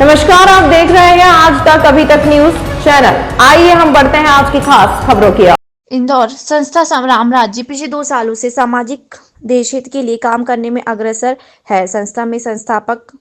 नमस्कार, आप देख रहे हैं आज तक अभी तक न्यूज चैनल। आइए हम बढ़ते हैं आज की खास खबरों की ओर। इंदौर संस्था राम राज्य पिछले 2 सालों से सामाजिक देशहित के लिए काम करने में अग्रसर है। संस्था में संस्थापक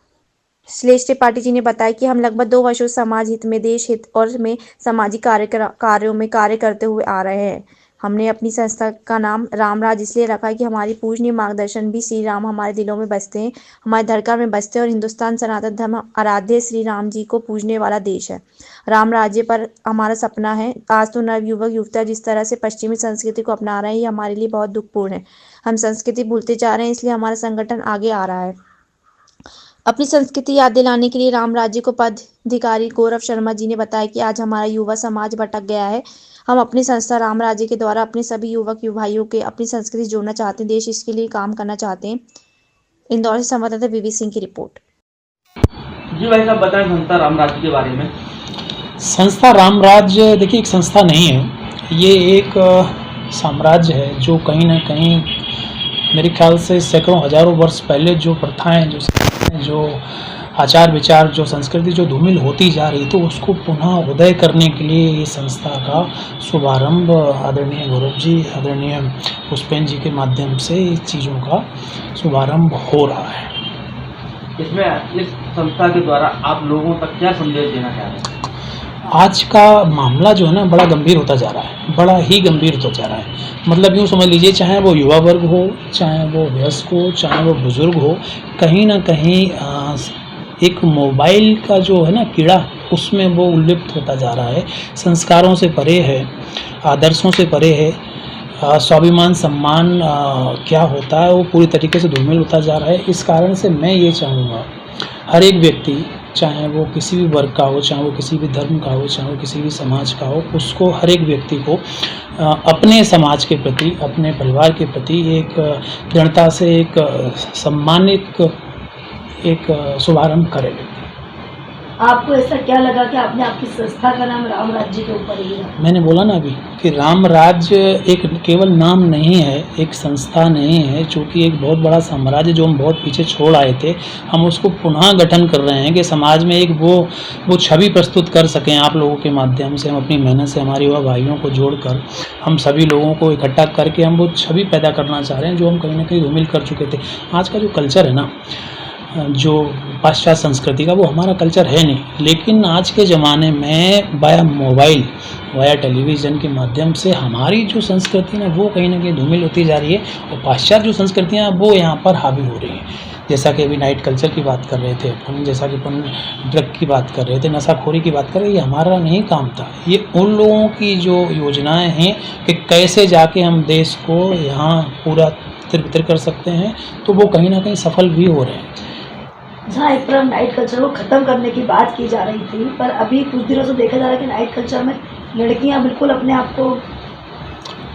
श्लेष त्रिपाठी जी ने बताया कि हम लगभग 2 वर्षों से समाज हित में, देश हित और में सामाजिक कार्यों में कार्य करते हुए आ रहे हैं। हमने अपनी संस्था का नाम रामराज इसलिए रखा है कि हमारी पूजनीय मार्गदर्शन भी श्री राम हमारे दिलों में बसते हैं, हमारे धड़कन में बसते हैं और हिंदुस्तान सनातन धर्म आराध्य श्री राम जी को पूजने वाला देश है। राम राज्य पर हमारा सपना है। आज तो नवयुवक युवतियाँ जिस तरह से पश्चिमी संस्कृति को अपना रहे हैं, ये हमारे लिए बहुत दुखपूर्ण है। हम संस्कृति भूलते जा रहे हैं, इसलिए हमारा संगठन आगे आ रहा है। अपनी संस्कृति याद दिलाने के लिए राम राज्य को पदाधिकारी गौरव शर्मा जी ने बताया कि आज हमारा युवा समाज भटक गया है। हम अपनी संस्था राम राज्य के द्वारा अपने सभी युवक भाइयों के अपनी संस्कृति जोड़ना चाहते हैं, देश इसके लिए काम करना चाहते हैं। इंदौर से संवाददाता बीबी सिंह की रिपोर्ट। जी भाई साहब, बताएं संस्था राम राज्य के बारे में। संस्था राम राज्य देखिए एक संस्था नहीं है, ये एक साम्राज्य है जो कहीं ना कहीं मेरे ख्याल से सैकड़ों हजारों वर्ष पहले जो प्रथाएं, जो आचार विचार, जो संस्कृति जो धूमिल होती जा रही, तो उसको पुनः उदय करने के लिए ये संस्था का शुभारंभ आदरणीय गौरव जी, आदरणीय पुष्पेन जी के माध्यम से इस चीज़ों का शुभारंभ हो रहा है। इसमें इस संस्था के द्वारा आप लोगों तक क्या संदेश देना चाह रहे हैं? आज का मामला जो है ना बड़ा गंभीर होता जा रहा है, बड़ा ही गंभीर होता जा रहा है। मतलब यूँ समझ लीजिए, चाहे वो युवा वर्ग हो, चाहे वो वयस्क हो, चाहे वो बुजुर्ग हो, कहीं ना कहीं एक मोबाइल का जो है ना कीड़ा, उसमें वो उल्लिप्त होता जा रहा है। संस्कारों से परे है, आदर्शों से परे है, स्वाभिमान सम्मान क्या होता है वो पूरी तरीके से धूमिल होता जा रहा है। इस कारण से मैं ये चाहूँगा हर एक व्यक्ति, चाहे वो किसी भी वर्ग का हो, चाहे वो किसी भी धर्म का हो, चाहे वो किसी भी समाज का हो, उसको हर एक व्यक्ति को अपने समाज के प्रति, अपने परिवार के प्रति एक दृढ़ता से एक सम्मानित एक शुभारंभ करे। आपको ऐसा क्या लगा कि आपने आपकी संस्था का नाम राम राज्य के ऊपर लिया? मैंने बोला ना अभी कि राम राज्य एक केवल नाम नहीं है, एक संस्था नहीं है, चूँकि एक बहुत बड़ा साम्राज्य जो हम बहुत पीछे छोड़ आए थे, हम उसको पुनः गठन कर रहे हैं कि समाज में एक वो छवि प्रस्तुत कर सकें। आप लोगों के माध्यम से, हम अपनी मेहनत से हमारे युवा भाइयों को जोड़कर, हम सभी लोगों को इकट्ठा करके हम वो छवि पैदा करना चाह रहे हैं जो हम कहीं ना कहीं धूमिल कर चुके थे। आज का जो कल्चर है ना, जो पाश्चात्य संस्कृति का, वो हमारा कल्चर है नहीं। लेकिन आज के ज़माने में वाया मोबाइल, वाया टेलीविज़न के माध्यम से हमारी जो संस्कृति ना वो कहीं ना कहीं धूमिल होती जा रही है और पाश्चात्य जो संस्कृतियाँ वो यहाँ पर हावी हो रही हैं। जैसा कि अभी नाइट कल्चर की बात कर रहे थे अपन, जैसा कि अपन ड्रग की बात कर रहे थे, नशाखोरी की बात कर रहे थे, ये हमारा नहीं काम था। ये उन लोगों की जो योजनाएँ हैं कि कैसे जाके हम देश को यहाँ पूरा तितर कर सकते हैं, तो वो कहीं ना कहीं सफल भी हो रहे हैं। जहाँ एक तरफ नाइट कल्चर को ख़त्म करने की बात की जा रही थी, पर अभी कुछ दिनों से देखा जा रहा है कि नाइट कल्चर में लड़कियाँ बिल्कुल अपने आप को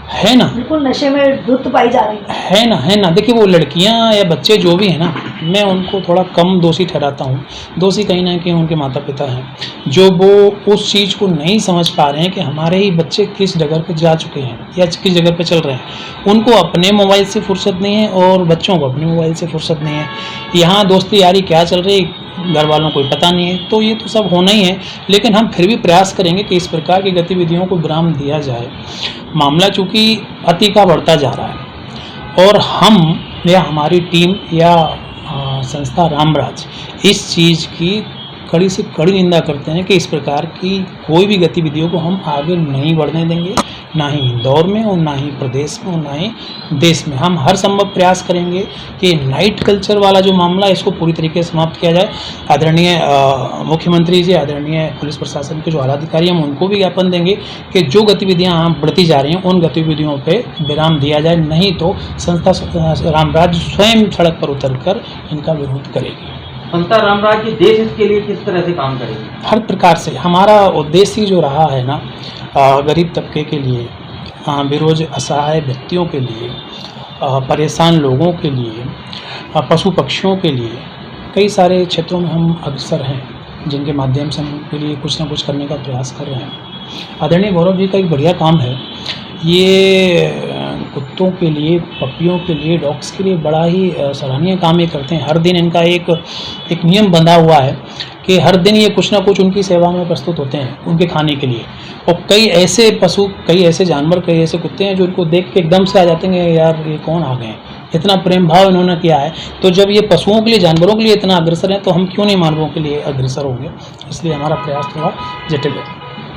है ना, बिल्कुल नशे में धुत पाई जा रही है ना। देखिए वो लड़कियां या बच्चे जो भी हैं ना, मैं उनको थोड़ा कम दोषी ठहराता हूँ। दोषी कहीं ना कहीं उनके माता पिता हैं, जो वो उस चीज़ को नहीं समझ पा रहे हैं कि हमारे ही बच्चे किस जगह पे जा चुके हैं या किस जगह पे चल रहे हैं। उनको अपने मोबाइल से फुर्सत नहीं है और बच्चों को अपने मोबाइल से फुर्सत नहीं है। यहाँ दोस्ती यारी क्या चल रही है घर वालों को पता नहीं है। तो ये तो सब होना ही है, लेकिन हम फिर भी प्रयास करेंगे कि इस प्रकार की गतिविधियों को विराम दिया जाए। मामला चूँकि अति का बढ़ता जा रहा है और हम या हमारी टीम या संस्था रामराज इस चीज़ की कड़ी से कड़ी निंदा करते हैं कि इस प्रकार की कोई भी गतिविधियों को हम आगे नहीं बढ़ने देंगे, ना ही इंदौर में और ना ही प्रदेश में और ना ही देश में। हम हर संभव प्रयास करेंगे कि नाइट कल्चर वाला जो मामला है इसको पूरी तरीके से समाप्त किया जाए। आदरणीय मुख्यमंत्री जी, आदरणीय पुलिस प्रशासन के जो आलाधिकारी हैं, हम उनको भी ज्ञापन देंगे कि जो गतिविधियाँ बढ़ती जा रही हैं उन गतिविधियों पर विराम दिया जाए, नहीं तो संस्था रामराज स्वयं सड़क पर उतर कर इनका विरोध करेगी। संस्था राम राज्य देश इसके लिए किस तरह से काम करेगी? हर प्रकार से हमारा उद्देश्य ही जो रहा है ना, गरीब तबके के लिए, बेरोज असहाय व्यक्तियों के लिए, परेशान लोगों के लिए, पशु पक्षियों के लिए, कई सारे क्षेत्रों में हम अग्रसर हैं जिनके माध्यम से हम उनके लिए कुछ ना कुछ करने का प्रयास कर रहे हैं। आदरणीय गौरव जी का एक बढ़िया काम है, ये कुत्तों के लिए, पपियों के लिए, डॉग्स के लिए बड़ा ही सराहनीय काम ये करते हैं। हर दिन इनका एक नियम बंधा हुआ है कि हर दिन ये कुछ ना कुछ उनकी सेवा में प्रस्तुत होते हैं उनके खाने के लिए। और कई ऐसे पशु, कई ऐसे जानवर, कई ऐसे कुत्ते हैं जो उनको देख के एकदम से आ जाते हैं कि यार ये कौन आ गए हैं, इतना प्रेम भाव इन्होंने किया है। तो जब ये पशुओं के लिए, जानवरों के लिए इतना अग्रसर है तो हम क्यों नहीं मानवों के लिए अग्रसर होंगे। इसलिए हमारा प्रयास थोड़ा जटिल है।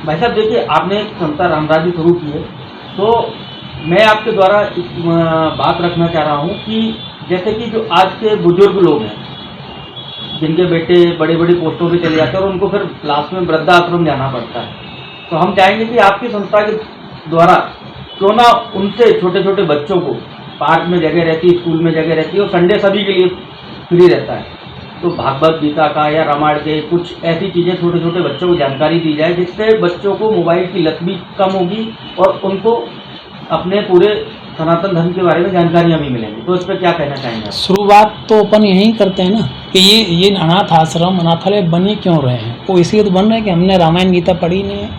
भाई साहब देखिए, आपने एक संस्था रामराजी शुरू की है, तो मैं आपके द्वारा एक बात रखना चाह रहा हूँ कि जैसे कि जो आज के बुजुर्ग लोग हैं जिनके बेटे बड़ी बड़ी पोस्टों पे चले जाते हैं और उनको फिर लास्ट में वृद्धाश्रम जाना पड़ता है, तो हम चाहेंगे कि आपकी संस्था के द्वारा क्यों ना उनसे छोटे छोटे बच्चों को, पार्क में जगह रहती है, स्कूल में जगह रहती है और संडे सभी के लिए फ्री रहता है, तो भागवत गीता का या रामायण के कुछ ऐसी चीज़ें छोटे छोटे बच्चों को जानकारी दी जाए जिससे बच्चों को मोबाइल की लत भी कम होगी और उनको अपने पूरे सनातन धर्म के बारे में जानकारियाँ भी मिलेंगी। तो इस पर क्या कहना चाहेंगे? शुरुआत तो अपन यही करते हैं ना कि ये अनाथ आश्रम, अनाथालय बने क्यों रहे हैं? वो इसलिए तो बन रहे हैं कि हमने रामायण गीता पढ़ी नहीं है,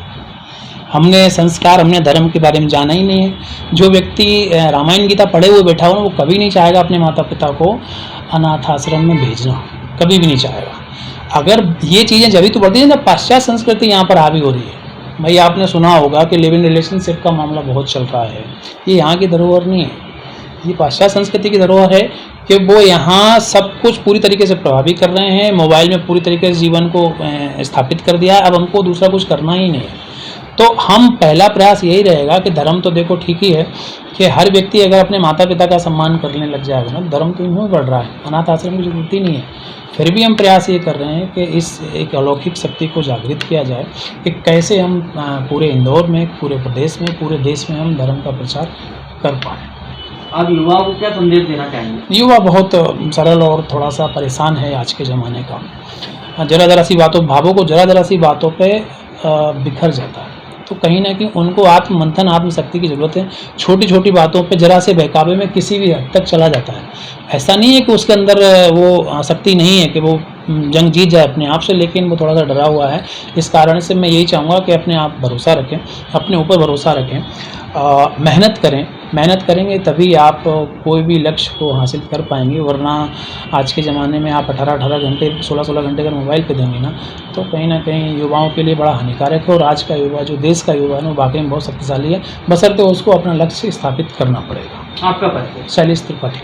हमने संस्कार, हमने धर्म के बारे में जाना ही नहीं है। जो व्यक्ति रामायण गीता पढ़े हुए बैठा हो ना, वो कभी नहीं चाहेगा अपने माता पिता को अनाथ आश्रम में भेजना, कभी भी नहीं चाहेगा। अगर ये चीज़ें जब तो बढ़ती हैं जब पाश्चात्य संस्कृति यहाँ पर हावी हो रही है। भाई आपने सुना होगा कि लिव इन रिलेशनशिप का मामला बहुत चल रहा है। ये यहाँ की धरोहर नहीं है, ये पाश्चात्य संस्कृति की धरोहर है कि वो यहाँ सब कुछ पूरी तरीके से प्रभावित कर रहे हैं। मोबाइल में पूरी तरीके से जीवन को स्थापित कर दिया है, अब हमको दूसरा कुछ करना ही नहीं है। तो हम पहला प्रयास यही रहेगा कि धर्म तो देखो ठीक ही है कि हर व्यक्ति अगर अपने माता पिता का सम्मान करने लग जाएगा ना, धर्म तो यूँ बढ़ रहा है, अनाथ आश्रम की जरूरत ही नहीं है। फिर भी हम प्रयास ये कर रहे हैं कि इस एक अलौकिक शक्ति को जागृत किया जाए कि कैसे हम पूरे इंदौर में, पूरे प्रदेश में, पूरे देश में हम धर्म का प्रचार कर पाएँ। आप युवाओं को क्या संदेश देना चाहेंगे? युवा बहुत सरल और थोड़ा सा परेशान है आज के ज़माने का। जरा सी बातों, भावों को जरा सी बातों पे बिखर जाता है। तो कहीं ना कहीं उनको आत्ममंथन, आत्मशक्ति की ज़रूरत है। छोटी छोटी बातों पे जरा से बहकावे में किसी भी हद तक चला जाता है। ऐसा नहीं है कि उसके अंदर वो शक्ति नहीं है कि वो जंग जीत जाए अपने आप से, लेकिन वो थोड़ा सा डरा हुआ है। इस कारण से मैं यही चाहूँगा कि अपने आप भरोसा रखें, अपने ऊपर भरोसा रखें, मेहनत करें। मेहनत करेंगे तभी आप कोई भी लक्ष्य को हासिल कर पाएंगे, वरना आज के ज़माने में आप 18 घंटे, 16 घंटे अगर मोबाइल पे देंगे ना, तो कहीं ना कहीं युवाओं के लिए बड़ा हानिकारक है। और आज का युवा, जो देश का युवा है, वो वाकई में बहुत शक्तिशाली है, बशर्ते उसको अपना लक्ष्य स्थापित करना पड़ेगा। आपका परिचय? शैलेश त्रिपाठी।